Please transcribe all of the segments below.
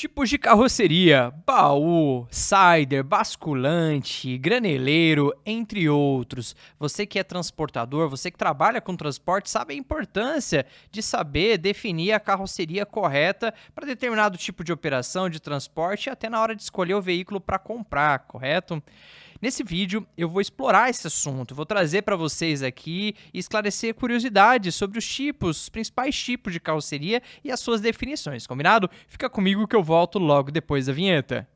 Tipos de carroceria: baú, sider, basculante, graneleiro, entre outros. Você que é transportador, você que trabalha com transporte, sabe a importância de saber definir a carroceria correta para determinado tipo de operação de transporte e até na hora de escolher o veículo para comprar, correto? Nesse vídeo eu vou explorar esse assunto, vou trazer para vocês aqui e esclarecer curiosidades sobre os principais tipos de carroceria e as suas definições, combinado? Fica comigo que eu volto logo depois da vinheta.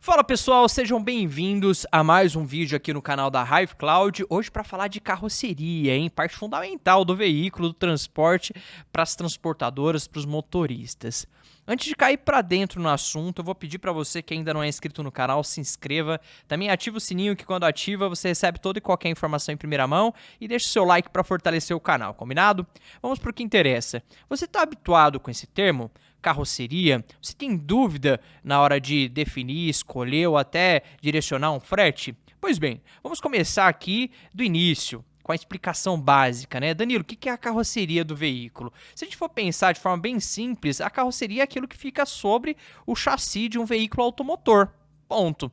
Fala pessoal, sejam bem-vindos a mais um vídeo aqui no canal da Hive Cloud, hoje para falar de carroceria, parte fundamental do veículo, do transporte para as transportadoras, para os motoristas. Antes de cair para dentro no assunto, eu vou pedir para você que ainda não é inscrito no canal, se inscreva, também ativa o sininho que quando ativa você recebe toda e qualquer informação em primeira mão e deixa o seu like para fortalecer o canal, combinado? Vamos para o que interessa. Você está habituado com esse termo? Carroceria? Você tem dúvida na hora de definir, escolher ou até direcionar um frete? Pois bem, vamos começar aqui do início, com a explicação básica, né? Danilo, o que é a carroceria do veículo? Se a gente for pensar de forma bem simples, a carroceria é aquilo que fica sobre o chassi de um veículo automotor. Ponto.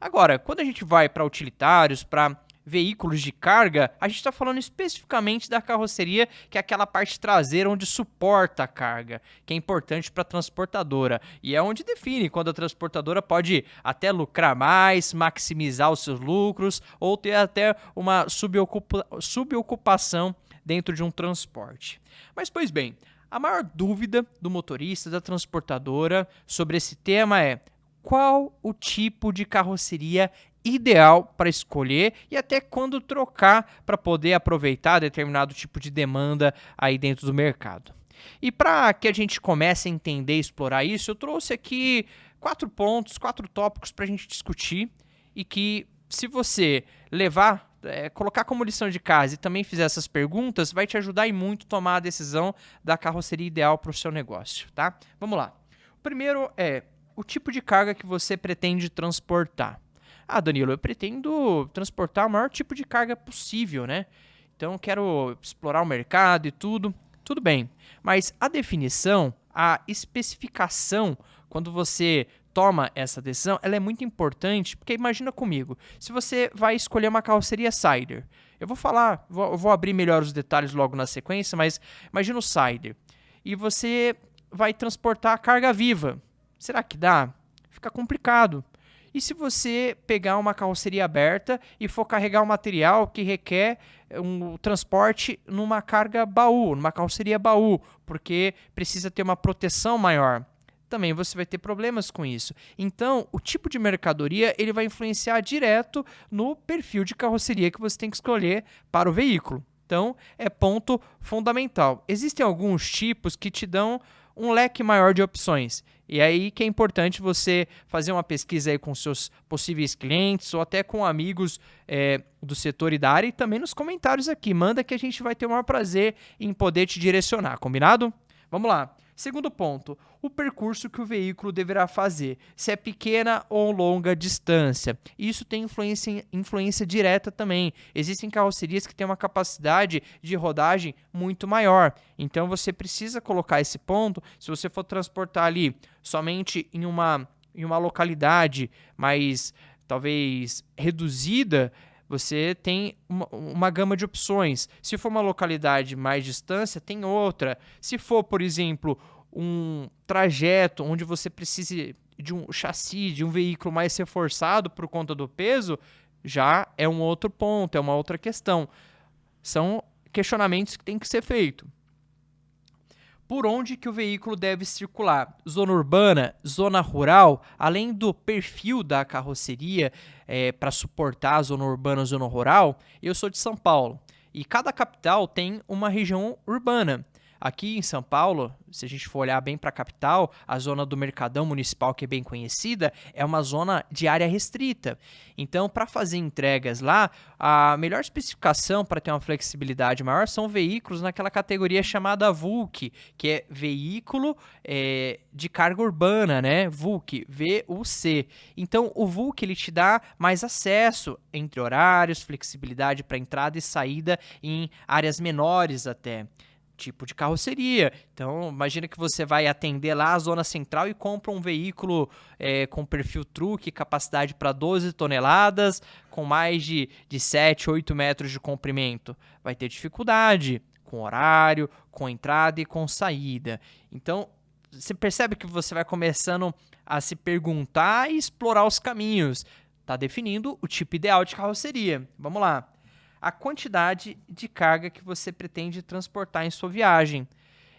Agora, quando a gente vai para utilitários, para veículos de carga, a gente está falando especificamente da carroceria, que é aquela parte traseira onde suporta a carga, que é importante para a transportadora. E é onde define quando a transportadora pode até lucrar mais, maximizar os seus lucros, ou ter até uma subocupação dentro de um transporte. Mas, pois bem, a maior dúvida do motorista, da transportadora sobre esse tema é: qual o tipo de carroceria ideal para escolher e até quando trocar para poder aproveitar determinado tipo de demanda aí dentro do mercado. E para que a gente comece a entender e explorar isso, eu trouxe aqui 4 pontos, 4 tópicos para a gente discutir e que, se você levar, colocar como lição de casa e também fizer essas perguntas, vai te ajudar e muito a tomar a decisão da carroceria ideal para o seu negócio, tá? Vamos lá. O primeiro é o tipo de carga que você pretende transportar. Ah, Danilo, eu pretendo transportar o maior tipo de carga possível, né? Então, eu quero explorar o mercado e tudo. Tudo bem, mas a definição, a especificação, quando você toma essa decisão, ela é muito importante, porque imagina comigo, se você vai escolher uma carroceria Sider, eu vou abrir melhor os detalhes logo na sequência, mas imagina o Sider, e você vai transportar a carga viva. Será que dá? Fica complicado. E se você pegar uma carroceria aberta e for carregar um material que requer um transporte numa carga baú, numa carroceria baú, porque precisa ter uma proteção maior, também você vai ter problemas com isso. Então, o tipo de mercadoria ele vai influenciar direto no perfil de carroceria que você tem que escolher para o veículo. Então, é ponto fundamental. Existem alguns tipos que te dão um leque maior de opções. E aí que é importante você fazer uma pesquisa aí com seus possíveis clientes ou até com amigos do setor e da área, e também nos comentários aqui. Manda que a gente vai ter o maior prazer em poder te direcionar, combinado? Vamos lá. Segundo ponto, o percurso que o veículo deverá fazer, se é pequena ou longa distância. Isso tem influência direta também. Existem carrocerias que têm uma capacidade de rodagem muito maior. Então, você precisa colocar esse ponto. Se você for transportar ali somente em uma localidade mais, talvez, reduzida, você tem uma gama de opções. Se for uma localidade mais distância, tem outra. Se for, por exemplo, um trajeto onde você precise de um chassi, de um veículo mais reforçado por conta do peso, já é um outro ponto, é uma outra questão. São questionamentos que têm que ser feitos. Por onde que o veículo deve circular? Zona urbana, zona rural, além do perfil da carroceria para suportar a zona urbana, zona rural, eu sou de São Paulo e cada capital tem uma região urbana. aqui em São Paulo, se a gente for olhar bem para a capital, a zona do Mercadão Municipal, que é bem conhecida, é uma zona de área restrita. Então, para fazer entregas lá, a melhor especificação para ter uma flexibilidade maior são veículos naquela categoria chamada VUC, que é veículo de carga urbana, né? VUC, VUC. Então, o VUC ele te dá mais acesso entre horários, flexibilidade para entrada e saída em áreas menores até. Tipo de carroceria. Então, imagina que você vai atender lá a zona central e compra um veículo com perfil truque, capacidade para 12 toneladas, com mais de 7, 8 metros de comprimento. Vai ter dificuldade com horário, com entrada e com saída. Então, você percebe que você vai começando a se perguntar e explorar os caminhos. Está definindo o tipo ideal de carroceria. Vamos lá. A quantidade de carga que você pretende transportar em sua viagem.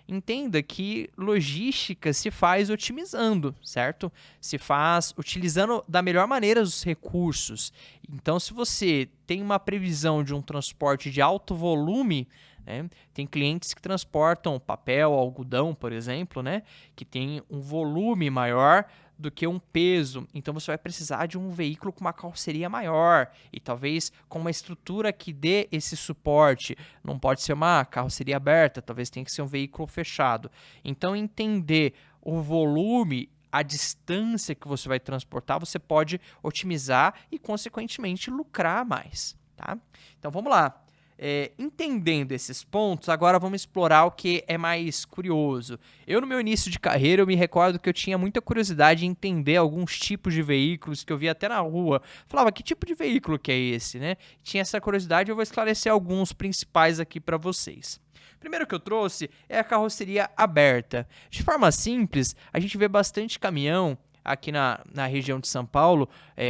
Entenda que logística se faz otimizando, certo? Se faz utilizando da melhor maneira os recursos. Então, se você tem uma previsão de um transporte de alto volume, né, tem clientes que transportam papel, algodão, por exemplo, né, que tem um volume maior do que um peso. Então você vai precisar de um veículo com uma carroceria maior e talvez com uma estrutura que dê esse suporte. Não pode ser uma carroceria aberta, talvez tenha que ser um veículo fechado. Então entender o volume, a distância que você vai transportar, você pode otimizar e consequentemente lucrar mais, tá? Então vamos lá. Entendendo esses pontos, agora vamos explorar o que é mais curioso. Eu, no meu início de carreira, eu me recordo que eu tinha muita curiosidade em entender alguns tipos de veículos que eu via até na rua. Falava, que tipo de veículo que é esse, né? Tinha essa curiosidade, eu vou esclarecer alguns principais aqui para vocês. Primeiro que eu trouxe é a carroceria aberta. De forma simples, a gente vê bastante caminhão aqui na região de São Paulo,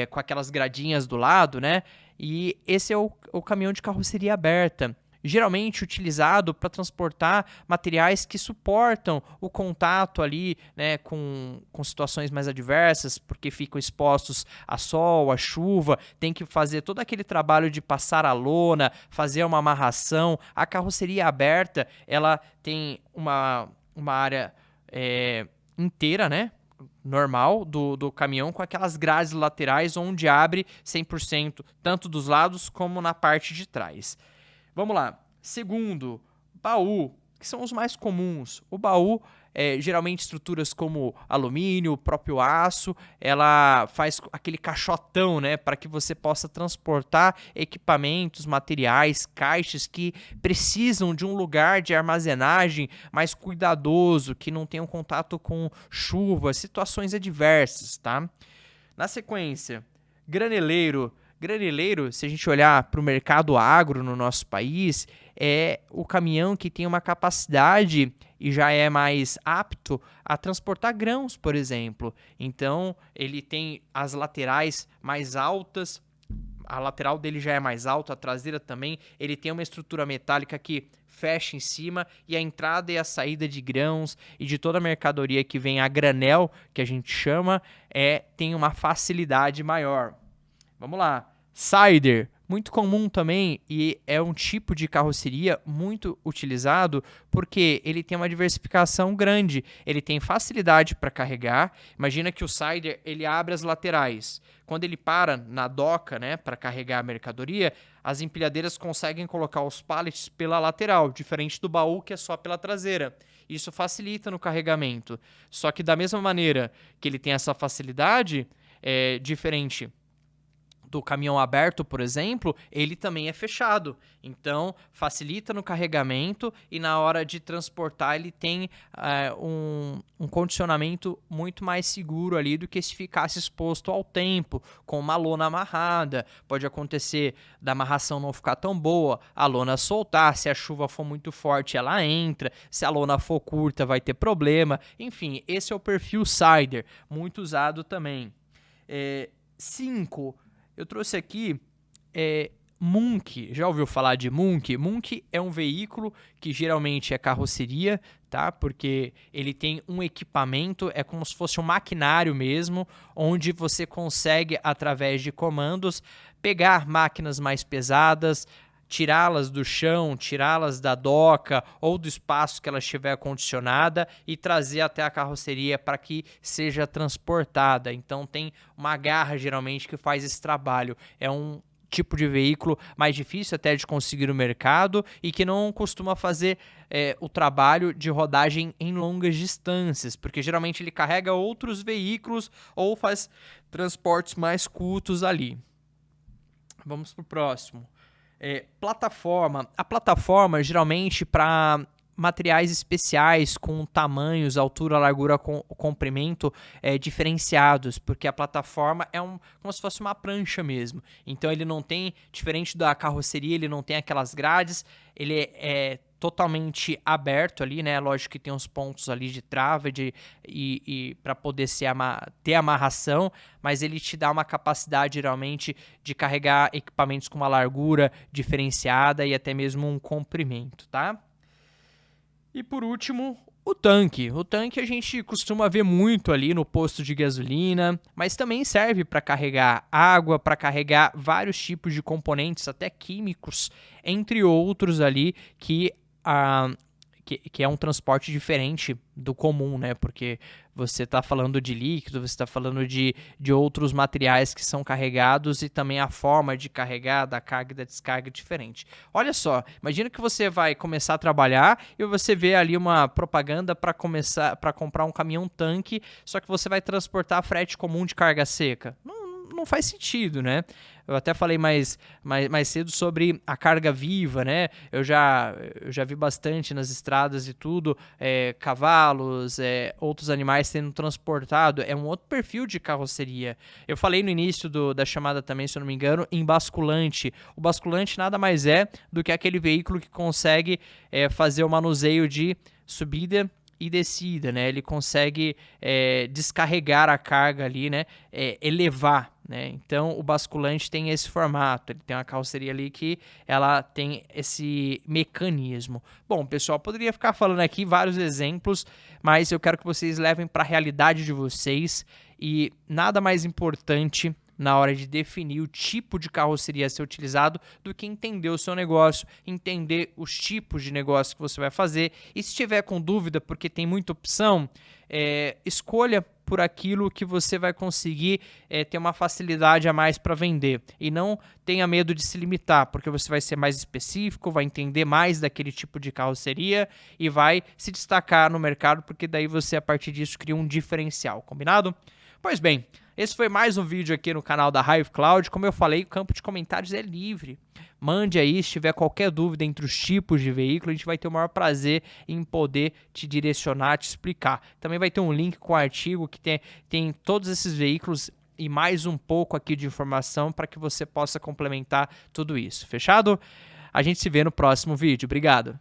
com aquelas gradinhas do lado, né? E esse é o caminhão de carroceria aberta, geralmente utilizado para transportar materiais que suportam o contato ali, né, com situações mais adversas, porque ficam expostos a sol, a chuva, tem que fazer todo aquele trabalho de passar a lona, fazer uma amarração. A carroceria aberta, ela tem uma área inteira, né? Normal do caminhão, com aquelas grades laterais onde abre 100%, tanto dos lados como na parte de trás. Vamos lá. Segundo, baú, que são os mais comuns. O baú geralmente estruturas como alumínio, próprio aço, ela faz aquele caixotão, né, para que você possa transportar equipamentos, materiais, caixas que precisam de um lugar de armazenagem mais cuidadoso, que não tenham contato com chuva, situações adversas, tá? Na sequência, graneleiro. Graneleiro, se a gente olhar para o mercado agro no nosso país, é o caminhão que tem uma capacidade e já é mais apto a transportar grãos, por exemplo. Então, ele tem as laterais mais altas, a lateral dele já é mais alta, a traseira também. Ele tem uma estrutura metálica que fecha em cima e a entrada e a saída de grãos e de toda a mercadoria que vem a granel, que a gente chama, tem uma facilidade maior. Vamos lá. Sider, muito comum também e é um tipo de carroceria muito utilizado porque ele tem uma diversificação grande, ele tem facilidade para carregar. Imagina que o Sider ele abre as laterais. Quando ele para na doca, né, para carregar a mercadoria, as empilhadeiras conseguem colocar os pallets pela lateral, diferente do baú que é só pela traseira. Isso facilita no carregamento. Só que da mesma maneira que ele tem essa facilidade, diferente do caminhão aberto, por exemplo, ele também é fechado. Então, facilita no carregamento e na hora de transportar ele tem um condicionamento muito mais seguro ali do que se ficasse exposto ao tempo, com uma lona amarrada. Pode acontecer da amarração não ficar tão boa, a lona soltar, se a chuva for muito forte ela entra, se a lona for curta vai ter problema. Enfim, esse é o perfil Sider, muito usado também. 5. Eu trouxe aqui Munk. Já ouviu falar de Munk? Munk é um veículo que geralmente é carroceria, tá? Porque ele tem um equipamento, é como se fosse um maquinário mesmo, onde você consegue, através de comandos, pegar máquinas mais pesadas, tirá-las do chão, tirá-las da doca ou do espaço que ela estiver condicionada e trazer até a carroceria para que seja transportada. Então tem uma garra geralmente que faz esse trabalho. É um tipo de veículo mais difícil até de conseguir no mercado e que não costuma fazer o trabalho de rodagem em longas distâncias, porque geralmente ele carrega outros veículos ou faz transportes mais curtos ali. Vamos para o próximo. Plataforma. A plataforma, geralmente, para materiais especiais com tamanhos, altura, largura, comprimento diferenciados, porque a plataforma é como se fosse uma prancha mesmo. Então ele não tem, diferente da carroceria, ele não tem aquelas grades, ele é totalmente aberto ali, né? Lógico que tem uns pontos ali de trava e para poder ter amarração, mas ele te dá uma capacidade geralmente de carregar equipamentos com uma largura diferenciada e até mesmo um comprimento, tá? E por último, o tanque. O tanque a gente costuma ver muito ali no posto de gasolina, mas também serve para carregar água, para carregar vários tipos de componentes, até químicos, entre outros ali que é um transporte diferente do comum, né? Porque você está falando de líquido, você está falando de outros materiais que são carregados e também a forma de carregar, da carga e da descarga é diferente. Olha só, imagina que você vai começar a trabalhar e você vê ali uma propaganda para comprar um caminhão-tanque, só que você vai transportar frete comum de carga seca. Não faz sentido, né? Eu até falei mais cedo sobre a carga viva, né? Eu já vi bastante nas estradas e tudo, cavalos, outros animais sendo transportados. É um outro perfil de carroceria. Eu falei no início da chamada também, se eu não me engano, em basculante. O basculante nada mais é do que aquele veículo que consegue fazer o manuseio de subida e descida, né? Ele consegue descarregar a carga ali, né? Elevar, né? Então o basculante tem esse formato, ele tem uma carroceria ali que ela tem esse mecanismo. Bom, pessoal, poderia ficar falando aqui vários exemplos, mas eu quero que vocês levem para a realidade de vocês e nada mais importante na hora de definir o tipo de carroceria a ser utilizado do que entender o seu negócio, entender os tipos de negócio que você vai fazer. E se tiver com dúvida, porque tem muita opção, escolha por aquilo que você vai conseguir ter uma facilidade a mais para vender. E não tenha medo de se limitar, porque você vai ser mais específico, vai entender mais daquele tipo de carroceria e vai se destacar no mercado, porque daí você, a partir disso, cria um diferencial, combinado? Pois bem, esse foi mais um vídeo aqui no canal da Hive Cloud. Como eu falei, o campo de comentários é livre. Mande aí, se tiver qualquer dúvida entre os tipos de veículo, a gente vai ter o maior prazer em poder te direcionar, te explicar. Também vai ter um link com o artigo que tem todos esses veículos e mais um pouco aqui de informação para que você possa complementar tudo isso. Fechado? A gente se vê no próximo vídeo. Obrigado!